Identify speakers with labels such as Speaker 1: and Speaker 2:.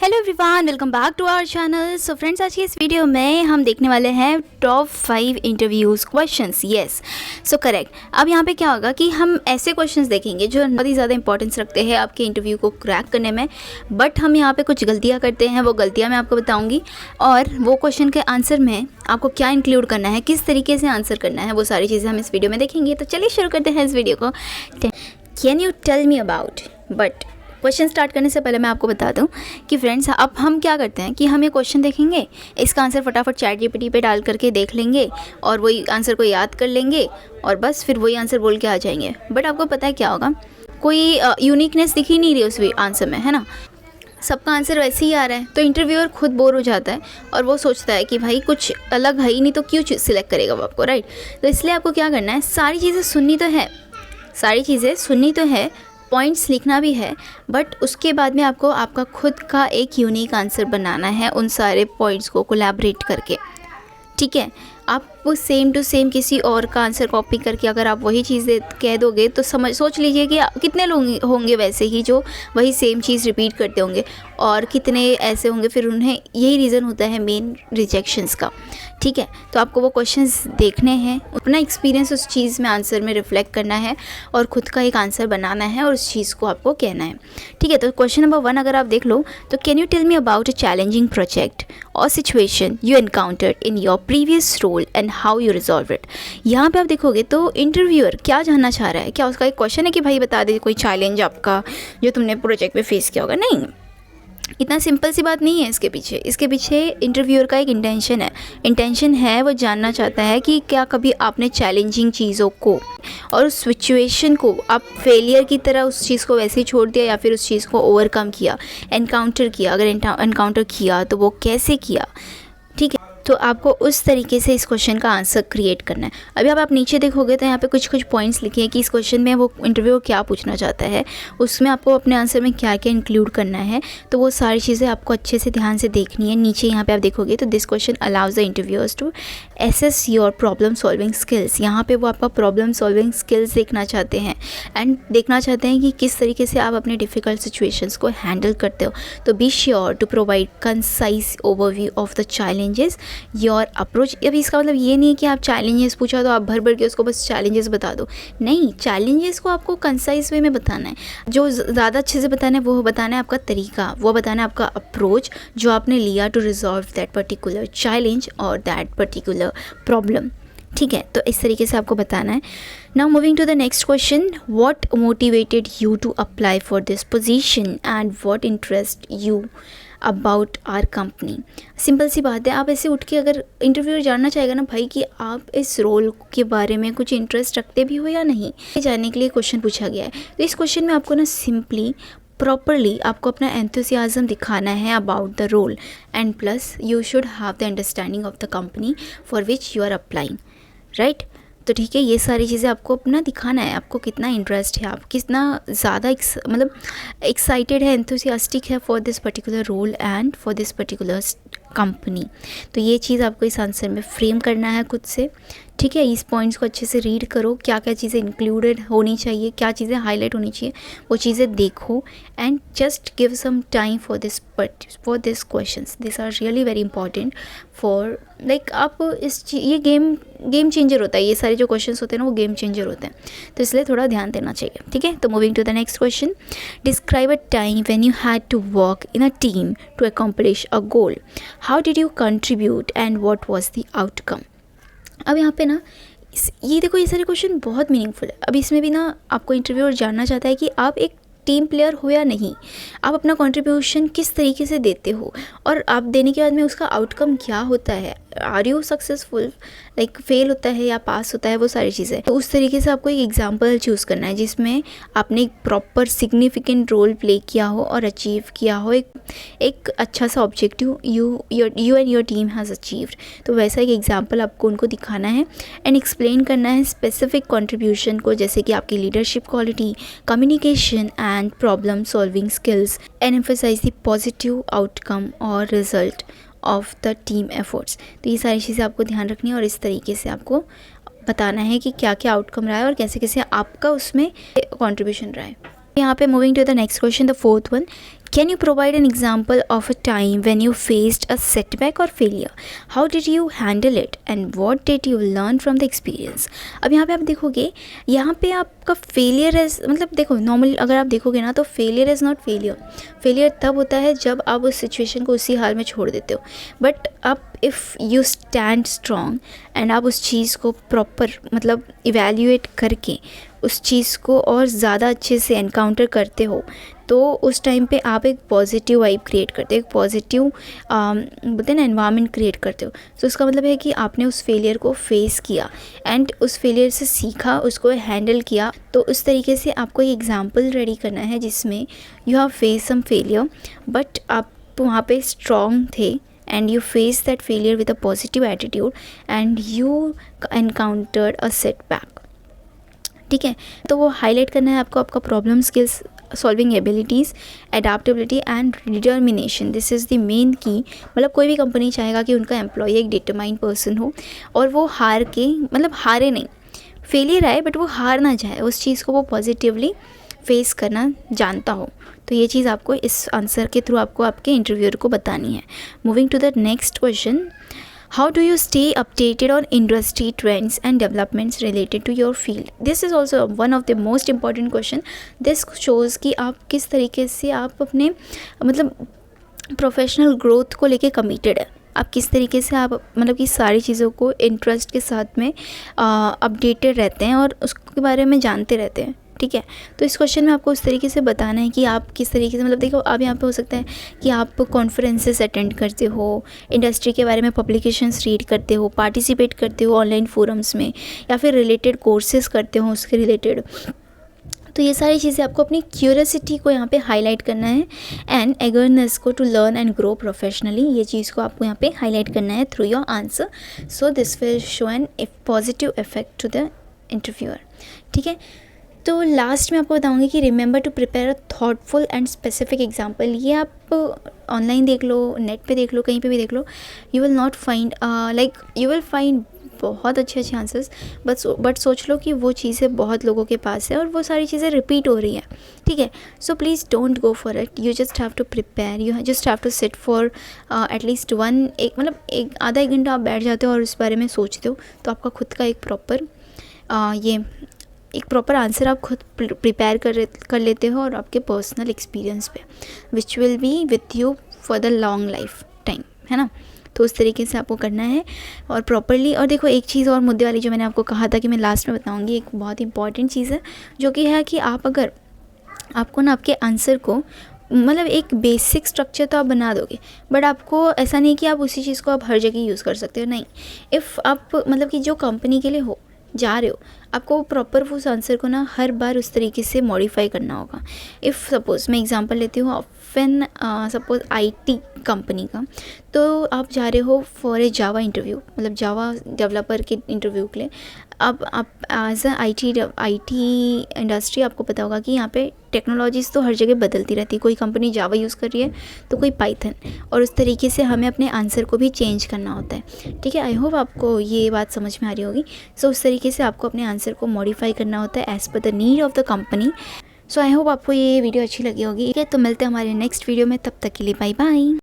Speaker 1: Hello everyone, welcome back to our channel. So friends, आज की इस वीडियो में हम देखने वाले हैं top 5 interviews questions. Yes, so correct. अब यहाँ पे क्या होगा कि हम ऐसे क्वेश्चंस देखेंगे जो बहुत ही ज़्यादा इंपॉर्टेंस रखते हैं आपके इंटरव्यू को क्रैक करने में, बट हम यहाँ पे कुछ गलतियाँ करते हैं। वो गलतियाँ मैं आपको बताऊँगी और वो क्वेश्चन के आंसर में आपको क्या इंक्लूड करना है, किस तरीके से आंसर करना है, वो सारी चीज़ें हम इस वीडियो में देखेंगे। तो चलिए शुरू करते हैं इस वीडियो को। Can you tell me about, but question start करने से पहले मैं आपको बता दूं कि फ्रेंड्स, अब हम क्या करते हैं कि हम ये क्वेश्चन देखेंगे, इसका आंसर फटाफट चैट जीपीटी पे डाल करके देख लेंगे और वही आंसर को याद कर लेंगे और बस फिर वही आंसर बोल के आ जाएंगे। बट आपको पता है क्या होगा, कोई यूनिकनेस दिख ही नहीं रही उस आंसर में, है ना। सबका आंसर वैसे ही आ रहा है, तो इंटरव्यूअर खुद बोर हो जाता है और वो सोचता है कि भाई कुछ अलग है ही नहीं, तो क्यों सिलेक्ट करेगा वो आपको, राइट। तो इसलिए आपको क्या करना है, सारी चीज़ें सुननी तो है, पॉइंट्स लिखना भी है, बट उसके बाद में आपको आपका खुद का एक यूनिक आंसर बनाना है उन सारे पॉइंट्स को कोलैबोरेट करके, ठीक है। आप सेम टू सेम किसी और का आंसर कॉपी करके अगर आप वही चीज़ें कह दोगे तो सोच लीजिए कि कितने लोग होंगे वैसे ही जो वही सेम चीज़ रिपीट करते होंगे, और कितने ऐसे होंगे फिर उन्हें यही रीज़न होता है मेन रिजेक्शंस का, ठीक है। तो आपको वो क्वेश्चंस देखने हैं, अपना एक्सपीरियंस उस चीज़ में आंसर में रिफ्लेक्ट करना है और ख़ुद का एक आंसर बनाना है और उस चीज़ को आपको कहना है, ठीक है। तो क्वेश्चन नंबर 1 अगर आप देख लो तो can you tell me about a challenging project और situation you encountered in your previous role and how you resolve it. यहाँ पे आप देखोगे तो इंटरव्यूअर क्या जानना चाह रहा है, क्या उसका एक क्वेश्चन है कि भाई बता दे कोई चैलेंज आपका जो तुमने प्रोजेक्ट में फेस किया होगा, नहीं। इतना सिंपल सी बात नहीं है इसके पीछे इंटरव्यूअर का एक इंटेंशन है। वो जानना चाहता है कि क्या कभी आपने चैलेंजिंग चीज़ों को और उस सिचुएशन को आप फेलियर की तरह उस चीज़ को वैसे ही छोड़ दिया या फिर उस चीज़ को ओवरकम किया, एनकाउंटर किया। अगर एनकाउंटर किया तो वो कैसे किया, ठीक है। तो आपको उस तरीके से इस क्वेश्चन का आंसर क्रिएट करना है। अभी आप नीचे देखोगे तो यहाँ पे कुछ पॉइंट्स लिखे हैं कि इस क्वेश्चन में वो इंटरव्यू क्या पूछना चाहता है, उसमें आपको अपने आंसर में क्या क्या इंक्लूड करना है। तो वो सारी चीज़ें आपको अच्छे से ध्यान से देखनी है। नीचे यहाँ पे आप देखोगे तो this question allows the interviewers to assess your problem solving skills. यहाँ पे वो आपका प्रॉब्लम सॉल्विंग स्किल्स देखना चाहते हैं एंड देखना चाहते हैं कि किस तरीके से आप अपने डिफ़िकल्ट सिचुएशंस को हैंडल करते हो। तो be sure to provide concise overview of the challenges your approach. अभी इसका मतलब ये नहीं है कि आप चैलेंजेस पूछा तो आप भर के उसको बस चैलेंजेस बता दो, नहीं। चैलेंजेस को आपको कंसाइज वे में बताना है, जो ज़्यादा अच्छे से बताना है वो बताना है आपका तरीका, वो बताना है आपका अप्रोच जो आपने लिया to resolve that particular challenge और दैट पर्टिकुलर प्रॉब्लम, ठीक है। तो इस तरीके से आपको बताना है। Now moving to the next question, what motivated you to apply for this position and what interest you about our company. Simple सी बात है, आप ऐसे उठ के अगर इंटरव्यूअर जानना चाहेगा ना भाई कि आप इस रोल के बारे में कुछ इंटरेस्ट रखते भी हो या नहीं, जानने के लिए क्वेश्चन पूछा गया है। तो इस क्वेश्चन में आपको ना सिंपली प्रॉपरली आपको अपना एंथुसियाज्म दिखाना है about the role and plus you should have the understanding of the company for which you are applying, right. तो ठीक है, ये सारी चीज़ें आपको अपना दिखाना है, आपको कितना इंटरेस्ट है, आप कितना ज़्यादा मतलब एक्साइटेड है, एंथुसियास्टिक है for this particular role and for this particular company. तो ये चीज़ आपको इस आंसर में फ्रेम करना है खुद से, ठीक है। इस पॉइंट्स को अच्छे से रीड करो, क्या क्या चीज़ें इंक्लूडेड होनी चाहिए, क्या चीज़ें हाईलाइट होनी चाहिए, वो चीज़ें देखो and just give some time for this questions. This are really very important for like आप ये गेम चेंजर होता है। ये सारे जो क्वेश्चंस होते हैं ना वो गेम चेंजर होते हैं, तो इसलिए थोड़ा ध्यान देना चाहिए, ठीक है। तो moving to the next question, describe a time when you had to work in a team to accomplish a goal, how did you contribute and what was the outcome. अब यहाँ पे ना ये देखो, ये सारे क्वेश्चन बहुत मीनिंगफुल है। अब इसमें भी ना आपको इंटरव्यूअर जानना चाहता है कि आप एक टीम प्लेयर हो या नहीं, आप अपना कंट्रीब्यूशन किस तरीके से देते हो और आप देने के बाद में उसका आउटकम क्या होता है, are you successful, like fail होता है या पास होता है, वो सारी चीज़ें। तो उस तरीके से आपको एक एग्जांपल चूज़ करना है जिसमें आपने एक प्रॉपर सिग्निफिकेंट रोल प्ले किया हो और अचीव किया हो, एक अच्छा सा objective you and your team has achieved. तो वैसा एक एग्जांपल आपको उनको दिखाना है एंड एक्सप्लेन करना है स्पेसिफिक कंट्रीब्यूशन को, जैसे कि आपकी leadership quality, communication and problem solving skills, and emphasize the positive outcome और result of the team efforts. तो ये सारी चीज़ें आपको ध्यान रखनी है और इस तरीके से आपको बताना है कि क्या क्या आउटकम रहा है और कैसे कैसे आपका उसमें कंट्रीब्यूशन रहा है। यहाँ पे moving to the next question, the fourth one, Can you provide an example of a time when you faced a setback or failure? How did you handle it and what did you learn from the experience? अब यहाँ पे आप देखोगे, यहाँ पे आपका failure is, मतलब देखो नॉर्मली अगर आप देखोगे ना तो failure is not failure. Failure तब होता है जब आप उस सिचुएशन को उसी हाल में छोड़ देते हो. बट आप if you stand strong and आप उस चीज़ को प्रॉपर मतलब इवेल्यूएट करके उस चीज़ को और ज़्यादा अच्छे से एनकाउंटर करते हो, तो उस टाइम पे आप एक पॉजिटिव वाइब क्रिएट करते हो, एक पॉजिटिव बोलते हैं ना एनवायरनमेंट क्रिएट करते हो. तो उसका मतलब है कि आपने उस फेलियर को फेस किया एंड उस फेलियर से सीखा, उसको हैंडल किया. तो उस तरीके से आपको एक एग्जांपल रेडी करना है जिसमें you have face some failure but आप वहाँ पे स्ट्रॉन्ग थे and you face that failure with a positive attitude and you encountered a setback. ठीक है, तो वो हाईलाइट करना है आपको, आपका problem skills, solving abilities, adaptability and determination. This is the main की. मतलब कोई भी कंपनी चाहेगा कि उनका एम्प्लॉय एक डिटरमाइंड पर्सन हो और वो हार के मतलब हारे नहीं, फेलियर आए बट वो हार ना जाए, उस चीज़ को वो पॉजिटिवली फेस करना जानता हो. तो ये चीज़ आपको इस आंसर के थ्रू आपको आपके इंटरव्यूअर को बतानी है. Moving to the next question, how do you stay updated on industry trends and developments related to your field? This is also one of the most important question. This shows कि आप किस तरीके से आप अपने मतलब प्रोफेशनल ग्रोथ को लेके कमिटेड है, आप किस तरीके से आप मतलब कि सारी चीज़ों को इंटरेस्ट के साथ में अपडेटेड रहते हैं और उसके बारे में जानते रहते हैं. ठीक है, तो इस क्वेश्चन में आपको उस तरीके से बताना है कि आप किस तरीके से मतलब देखो आप यहाँ पे हो सकता है कि आप कॉन्फ्रेंसेस अटेंड करते हो, इंडस्ट्री के बारे में पब्लिकेशंस रीड करते हो, पार्टिसिपेट करते हो ऑनलाइन फोरम्स में, या फिर रिलेटेड कोर्सेज करते हो उसके रिलेटेड. तो ये सारी चीज़ें आपको अपनी क्यूरियोसिटी को यहाँ पे हाईलाइट करना है एंड एगरनेस को to learn and grow professionally. ये चीज़ को आपको यहाँ पे हाईलाइट करना है through your answer. So this will show an positive effect to the interviewer. ठीक है, तो लास्ट में आपको बताऊंगी कि remember to prepare a thoughtful and specific example. ये आप ऑनलाइन देख लो, नेट पे देख लो, कहीं पे भी देख लो, you will not find you will find बहुत अच्छे आंसर्स, बट सोच लो कि वो चीज़ें बहुत लोगों के पास है और वो सारी चीज़ें रिपीट हो रही हैं. ठीक है, so please don't go for it. You just have to prepare, you just have to sit for at least एक आधा एक घंटा आप बैठ जाते हो और उस बारे में सोचते हो, तो आपका खुद का एक प्रॉपर आंसर आप खुद प्रिपेयर कर लेते हो और आपके पर्सनल एक्सपीरियंस पे, which will be with you for the long life time, है ना. तो उस तरीके से आपको करना है और प्रॉपरली. और देखो एक चीज़ और मुद्दे वाली जो मैंने आपको कहा था कि मैं लास्ट में बताऊंगी, एक बहुत इंपॉर्टेंट चीज़ है जो कि है कि आप अगर आपको ना आपके आंसर को मतलब एक बेसिक स्ट्रक्चर तो आप बना दोगे, बट आपको ऐसा नहीं कि आप उसी चीज़ को आप हर जगह यूज़ कर सकते हो. नहीं, इफ़ आप मतलब कि जो कंपनी के लिए जा रहे हो, आपको प्रॉपर उस आंसर को ना हर बार उस तरीके से मॉडिफाई करना होगा. इफ़ सपोज़ मैं एग्जांपल लेती हूँ, व्हेन सपोज़ आईटी कंपनी का, तो आप जा रहे हो फॉर ए जावा इंटरव्यू, मतलब जावा डेवलपर के इंटरव्यू के लिए. अब आप एज अ आईटी इंडस्ट्री आपको पता होगा कि यहाँ पे टेक्नोलॉजीज़ तो हर जगह बदलती रहती है. कोई कंपनी जावा यूज़ कर रही है तो कोई पाइथन, और उस तरीके से हमें अपने आंसर को भी चेंज करना होता है. ठीक है, आई होप आपको ये बात समझ में आ रही होगी. सो उस तरीके से आपको अपने आंसर को मॉडिफाई करना होता है as per the need of the company. So I hope आपको ये वीडियो अच्छी लगी होगी. ठीक है, तो मिलते हैं हमारे नेक्स्ट वीडियो में, तब तक के लिए बाय बाय.